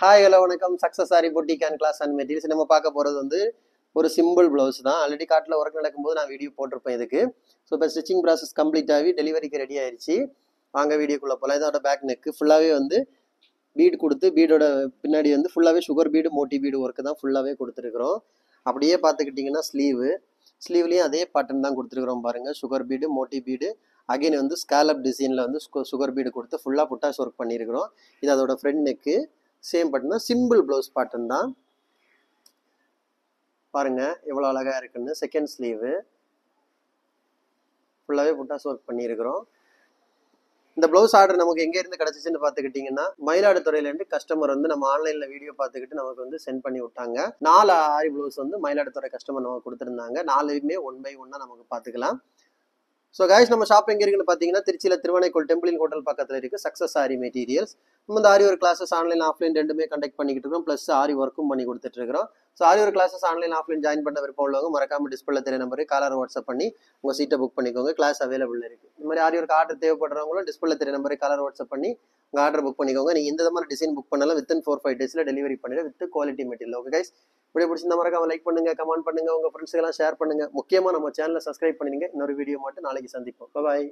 Hi hello வணக்கம். Success sari boutique and class and materials. நம்ம பார்க்க போகிறது வந்து ஒரு சிம்பிள் ப்ளவுஸ் தான். ஆல்ரெடி காட்டில் ஒர்க் நடக்கும்போது நான் வீடியோ போட்டிருப்பேன் இதுக்கு. ஸோ இப்போ ஸ்டிச்சிங் ப்ராசஸ் கம்ப்ளீட் ஆகி டெலிவரிக்கு ரெடி ஆயிடுச்சு. வாங்க வீடியோக்குள்ளே போகலாம். இதோட பேக் நெக்கு ஃபுல்லாகவே வந்து பீடு கொடுத்து, பீடோட பின்னாடி வந்து ஃபுல்லாகவே sugar bead Moti bead work தான் ஃபுல்லாகவே கொடுத்துருக்குறோம். அப்படியே பார்த்துக்கிட்டிங்கன்னா ஸ்லீவ்லேயும் அதே பேட்டர்ன் தான் கொடுத்துருக்குறோம் பாருங்கள். Sugar bead Moti bead again வந்து ஸ்கேலப் டிசைனில் வந்து சுகர் பீடு கொடுத்து ஃபுல்லாக புட்டாஸ் ஒர்க் பண்ணியிருக்கிறோம். இது அதோட ஃப்ரண்ட் நெக்கு. சேம் பட்டன் தான், சிம்பிள் ப்ளவுஸ் பேட்டர்ன் தான். பாருங்க எவ்வளோ அழகா இருக்குன்னு. செகண்ட் ஸ்லீவு ஃபுல்லாகவே புட்டாஸ் ஒர்க் பண்ணியிருக்கிறோம். இந்த ப்ளவுஸ் ஆர்டர் நமக்கு எங்கேருந்து கிடச்சிச்சின்னு பார்த்துக்கிட்டிங்கன்னா, மயிலாடுதுறையிலேருந்து கஸ்டமர் வந்து நம்ம ஆன்லைனில் வீடியோ பார்த்துக்கிட்டு நமக்கு வந்து சென்ட் பண்ணி விட்டாங்க. 4 ஆரி ப்ளவுஸ் வந்து மயிலாடுதுறை கஸ்டமர் நமக்கு கொடுத்துருந்தாங்க. 4மே 1 by 1 நமக்கு பார்த்துக்கலாம். ஸோ கைஸ், நம்ம ஷாப் எங்கே இருக்குன்னு பார்த்தீங்கன்னா, திருச்சியில் திருவானைக்கோள் டெம்பிளின் ஹோட்டல் பக்கத்தில் இருக்குது சக்ஸஸ் சாரி மெட்டீரியல்ஸ். நம்ம இந்த aari work classes online offline ரெண்டுமே கண்டக்ட் பண்ணிக்கிட்டு இருக்கோம். ப்ளஸ் ஆரி ஒர்க்கும் பண்ணி கொடுத்துட்ருக்கோம். So aari work classes online offline join பண்ண விருப்பம் உள்ளவங்க மறக்காம டிஸ்பிளே தெரிய நம்பருக்கு காலர் வாட்ஸ்அப் பண்ணி உங்கள் சீட்டை புக் பண்ணிக்கோங்க. கிளாஸ் அவைலபிள் இருக்குது. இந்த மாதிரி ஆரி ஒர்க் ஆர்டர் தேவைப்படுறவங்களும் டிஸ்பிளே தெரிய நம்பருக்கு காலர் வாட்ஸ்அப் பண்ணி உங்கள் ஆர்டர் புக் பண்ணிக்கோங்க. நீங்கள் இந்த மாதிரி டிசைன் புக் பண்ணாலும் வித்தின் 4-5 டேஸில் டெலிவரி பண்ணிடுறேன் with quality material. Okay guys, இப்படி பிடிச்சிருந்த மறக்காம லைக் பண்ணுங்க, கமெண்ட் பண்ணுங்க, உங்கள் ஃப்ரெண்ட்ஸுக்கெல்லாம் ஷேர் பண்ணுங்க. முக்கியமாக நம்ம சேனலை சப்ஸ்கிரைப் பண்ணிடுங்க. இன்னொரு வீடியோ மட்டும் நாளைக்கு சந்திப்போம். பாய்.